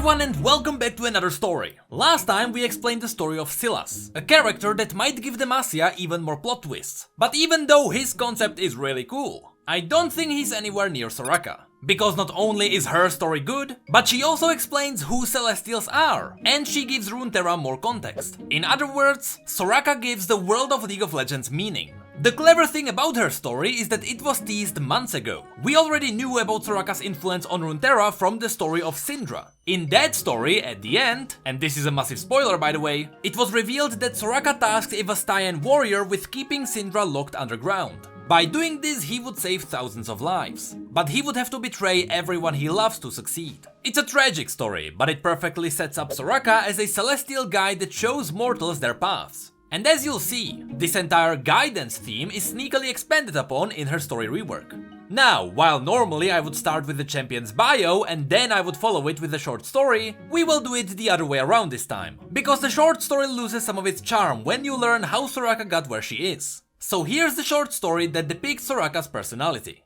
everyone and welcome back to another story. Last time we explained the story of Silas, a character that might give Demacia even more plot twists. But even though his concept is really cool, I don't think he's anywhere near Soraka. Because not only is her story good, but she also explains who Celestials are, and she gives Runeterra more context. In other words, Soraka gives the world of League of Legends meaning. The clever thing about her story is that it was teased months ago. We already knew about Soraka's influence on Runeterra from the story of Syndra. In that story, at the end, and this is a massive spoiler by the way, it was revealed that Soraka tasked a Vastayan warrior with keeping Syndra locked underground. By doing this, he would save thousands of lives, but he would have to betray everyone he loves to succeed. It's a tragic story, but it perfectly sets up Soraka as a celestial guide that shows mortals their paths. And as you'll see, this entire guidance theme is sneakily expanded upon in her story rework. Now, while normally I would start with the champion's bio and then I would follow it with a short story, we will do it the other way around this time, because the short story loses some of its charm when you learn how Soraka got where she is. So here's the short story that depicts Soraka's personality.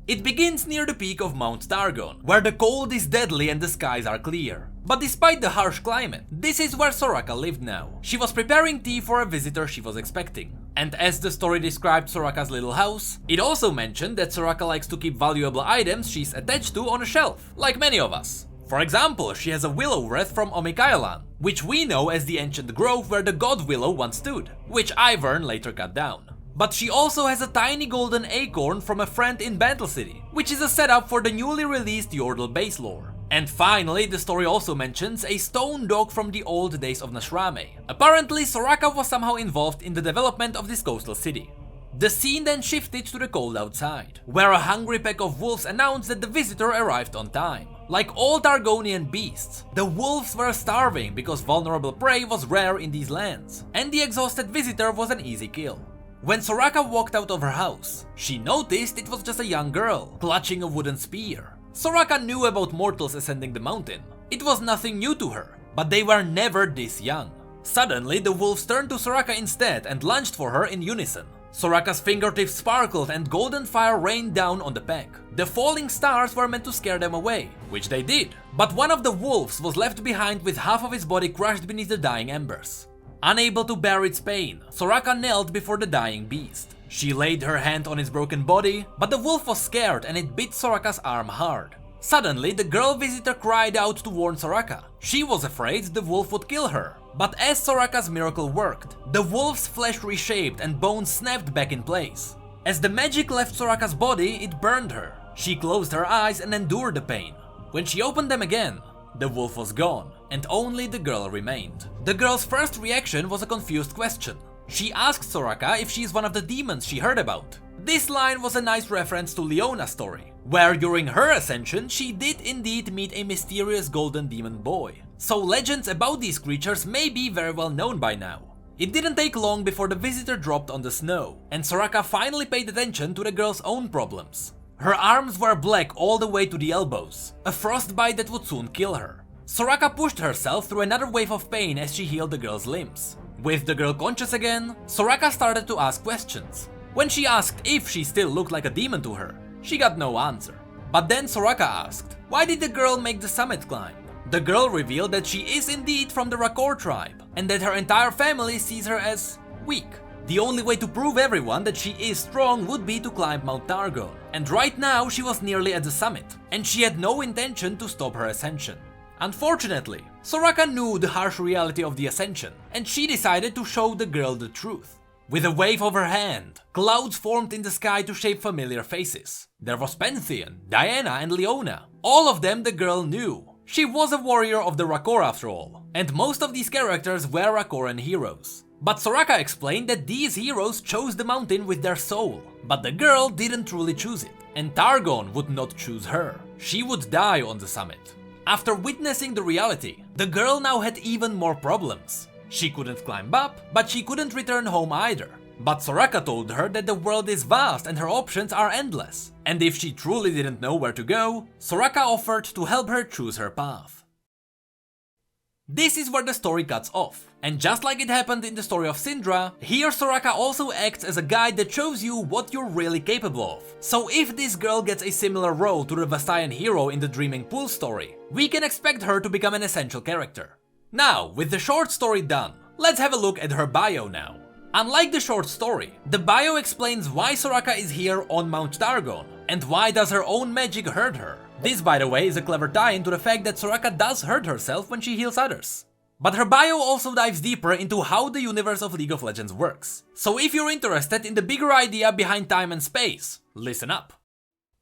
It begins near the peak of Mount Targon, where the cold is deadly and the skies are clear. But despite the harsh climate, this is where Soraka lived now. She was preparing tea for a visitor she was expecting. And as the story described Soraka's little house, it also mentioned that Soraka likes to keep valuable items she's attached to on a shelf, like many of us. For example, she has a willow wreath from Omikayalan, which we know as the ancient grove where the god willow once stood, which Ivern later cut down. But she also has a tiny golden acorn from a friend in Battle City, which is a setup for the newly released Yordle base lore. And finally, the story also mentions a stone dog from the old days of Nashrame. Apparently, Soraka was somehow involved in the development of this coastal city. The scene then shifted to the cold outside, where a hungry pack of wolves announced that the visitor arrived on time. Like all Targonian beasts, the wolves were starving because vulnerable prey was rare in these lands, and the exhausted visitor was an easy kill. When Soraka walked out of her house, she noticed it was just a young girl, clutching a wooden spear. Soraka knew about mortals ascending the mountain. It was nothing new to her, but they were never this young. Suddenly, the wolves turned to Soraka instead and lunged for her in unison. Soraka's fingertips sparkled and golden fire rained down on the pack. The falling stars were meant to scare them away, which they did. But one of the wolves was left behind with half of his body crushed beneath the dying embers. Unable to bear its pain, Soraka knelt before the dying beast. She laid her hand on its broken body, but the wolf was scared and it bit Soraka's arm hard. Suddenly, the girl visitor cried out to warn Soraka. She was afraid the wolf would kill her. But as Soraka's miracle worked, the wolf's flesh reshaped and bones snapped back in place. As the magic left Soraka's body, it burned her. She closed her eyes and endured the pain. When she opened them again, the wolf was gone, and only the girl remained. The girl's first reaction was a confused question. She asked Soraka if she is one of the demons she heard about. This line was a nice reference to Leona's story, where during her ascension she did indeed meet a mysterious golden demon boy. So legends about these creatures may be very well known by now. It didn't take long before the visitor dropped on the snow, and Soraka finally paid attention to the girl's own problems. Her arms were black all the way to the elbows, a frostbite that would soon kill her. Soraka pushed herself through another wave of pain as she healed the girl's limbs. With the girl conscious again, Soraka started to ask questions. When she asked if she still looked like a demon to her, she got no answer. But then Soraka asked, why did the girl make the summit climb? The girl revealed that she is indeed from the Rakor tribe, and that her entire family sees her as weak. The only way to prove everyone that she is strong would be to climb Mount Targon, and right now she was nearly at the summit, and she had no intention to stop her ascension. Unfortunately, Soraka knew the harsh reality of the ascension, and she decided to show the girl the truth. With a wave of her hand, clouds formed in the sky to shape familiar faces. There was Pantheon, Diana and Leona. All of them the girl knew. She was a warrior of the Rakor after all, and most of these characters were Rakoran heroes. But Soraka explained that these heroes chose the mountain with their soul, but the girl didn't truly choose it, and Targon would not choose her. She would die on the summit. After witnessing the reality, the girl now had even more problems. She couldn't climb up, but she couldn't return home either. But Soraka told her that the world is vast and her options are endless. And if she truly didn't know where to go, Soraka offered to help her choose her path. This is where the story cuts off. And just like it happened in the story of Syndra, here Soraka also acts as a guide that shows you what you're really capable of. So if this girl gets a similar role to the Vastayan hero in the Dreaming Pool story, we can expect her to become an essential character. Now, with the short story done, let's have a look at her bio now. Unlike the short story, the bio explains why Soraka is here on Mount Targon, and why does her own magic hurt her. This, by the way, is a clever tie-in to the fact that Soraka does hurt herself when she heals others. But her bio also dives deeper into how the universe of League of Legends works. So if you're interested in the bigger idea behind time and space, listen up.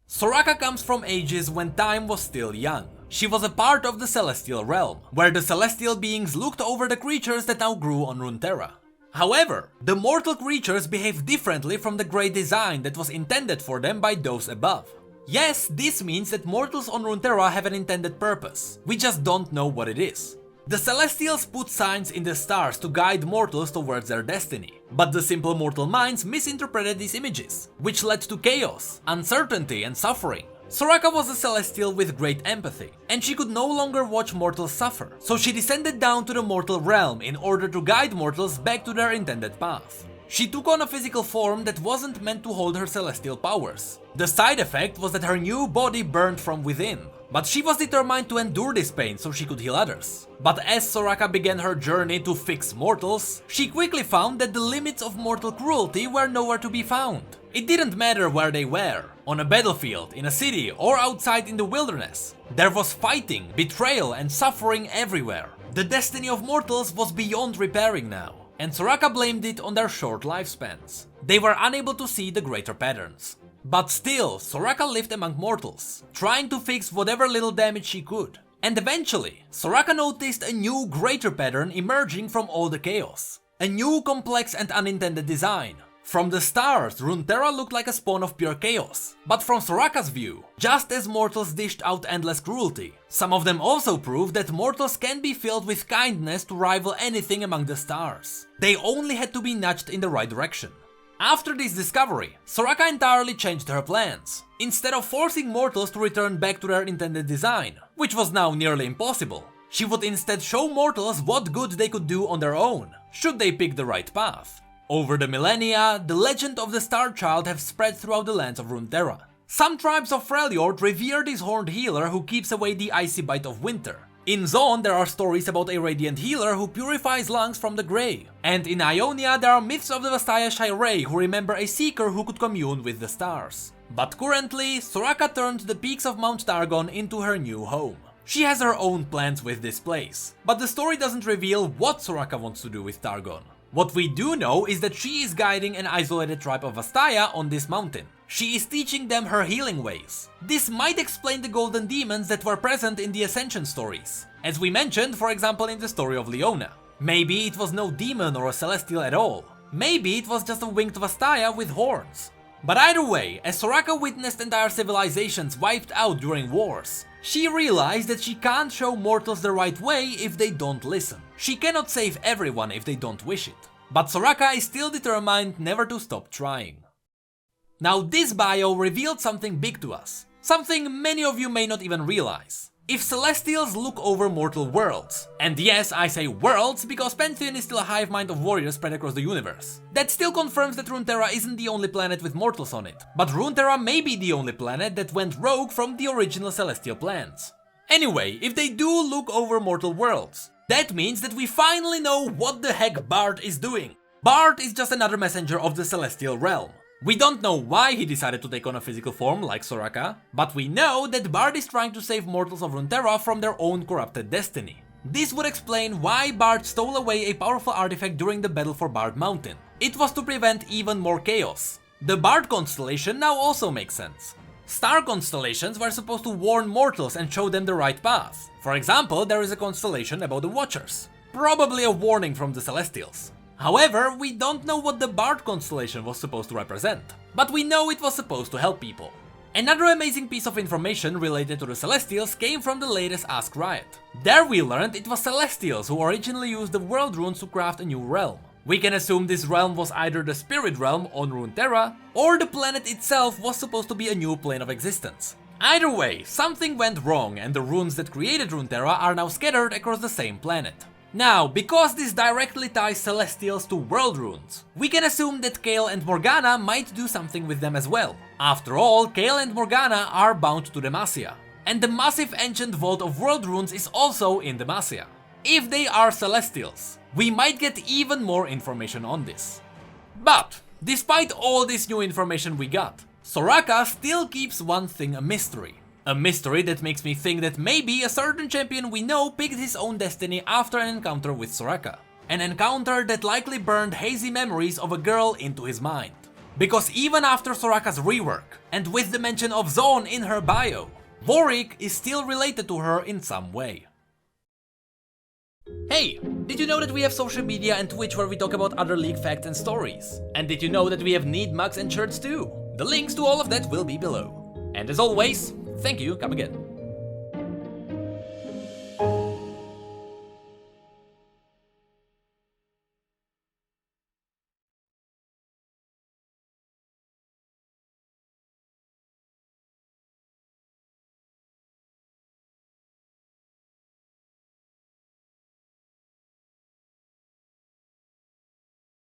Soraka comes from ages when time was still young. She was a part of the Celestial Realm, where the Celestial beings looked over the creatures that now grew on Runeterra. However, the mortal creatures behave differently from the great design that was intended for them by those above. Yes, this means that mortals on Runeterra have an intended purpose, we just don't know what it is. The Celestials put signs in the stars to guide mortals towards their destiny, but the simple mortal minds misinterpreted these images, which led to chaos, uncertainty and suffering. Soraka was a Celestial with great empathy, and she could no longer watch mortals suffer, so she descended down to the mortal realm in order to guide mortals back to their intended path. She took on a physical form that wasn't meant to hold her celestial powers. The side effect was that her new body burned from within, but she was determined to endure this pain so she could heal others. But as Soraka began her journey to fix mortals, she quickly found that the limits of mortal cruelty were nowhere to be found. It didn't matter where they were, on a battlefield, in a city, or outside in the wilderness. There was fighting, betrayal and suffering everywhere. The destiny of mortals was beyond repairing now, and Soraka blamed it on their short lifespans. They were unable to see the greater patterns. But still, Soraka lived among mortals, trying to fix whatever little damage she could. And eventually, Soraka noticed a new greater pattern emerging from all the chaos. A new complex and unintended design. From the stars, Runeterra looked like a spawn of pure chaos. But from Soraka's view, just as mortals dished out endless cruelty, some of them also proved that mortals can be filled with kindness to rival anything among the stars. They only had to be nudged in the right direction. After this discovery, Soraka entirely changed her plans. Instead of forcing mortals to return back to their intended design, which was now nearly impossible, she would instead show mortals what good they could do on their own, should they pick the right path. Over the millennia, the legend of the Star Child have spread throughout the lands of Runeterra. Some tribes of Freljord revere this horned healer who keeps away the icy bite of winter. In Zone, there are stories about a radiant healer who purifies lungs from the grey. And in Ionia, there are myths of the Vastaya Shirei who remember a seeker who could commune with the stars. But currently, Soraka turned the peaks of Mount Targon into her new home. She has her own plans with this place, but the story doesn't reveal what Soraka wants to do with Targon. What we do know is that she is guiding an isolated tribe of Vastaya on this mountain. She is teaching them her healing ways. This might explain the golden demons that were present in the Ascension stories, as we mentioned, for example, in the story of Leona. Maybe it was no demon or a celestial at all. Maybe it was just a winged Vastaya with horns. But either way, as Soraka witnessed entire civilizations wiped out during wars, she realized that she can't show mortals the right way if they don't listen. She cannot save everyone if they don't wish it. But Soraka is still determined never to stop trying. Now this bio revealed something big to us. Something many of you may not even realize. If Celestials look over mortal worlds, and yes, I say worlds because Pantheon is still a hive mind of warriors spread across the universe, that still confirms that Runeterra isn't the only planet with mortals on it, but Runeterra may be the only planet that went rogue from the original Celestial plans. Anyway, if they do look over mortal worlds, that means that we finally know what the heck Bard is doing. Bard is just another messenger of the Celestial Realm. We don't know why he decided to take on a physical form like Soraka, but we know that Bard is trying to save mortals of Runeterra from their own corrupted destiny. This would explain why Bard stole away a powerful artifact during the battle for Bard Mountain. It was to prevent even more chaos. The Bard constellation now also makes sense. Star constellations were supposed to warn mortals and show them the right path. For example, there is a constellation about the Watchers, probably a warning from the Celestials. However, we don't know what the Bard constellation was supposed to represent, but we know it was supposed to help people. Another amazing piece of information related to the Celestials came from the latest Ask Riot. There we learned it was Celestials who originally used the world runes to craft a new realm. We can assume this realm was either the Spirit Realm on Runeterra, or the planet itself was supposed to be a new plane of existence. Either way, something went wrong and the runes that created Runeterra are now scattered across the same planet. Now, because this directly ties Celestials to world runes, we can assume that Kayle and Morgana might do something with them as well. After all, Kayle and Morgana are bound to Demacia, and the massive ancient vault of world runes is also in Demacia. If they are Celestials, we might get even more information on this. But, despite all this new information we got, Soraka still keeps one thing a mystery. A mystery that makes me think that maybe a certain champion we know picked his own destiny after an encounter with Soraka. An encounter that likely burned hazy memories of a girl into his mind. Because even after Soraka's rework, and with the mention of Zone in her bio, Warwick is still related to her in some way. Hey, did you know that we have social media and Twitch where we talk about other league facts and stories? And did you know that we have need mugs and shirts too? The links to all of that will be below. And as always, thank you, come again.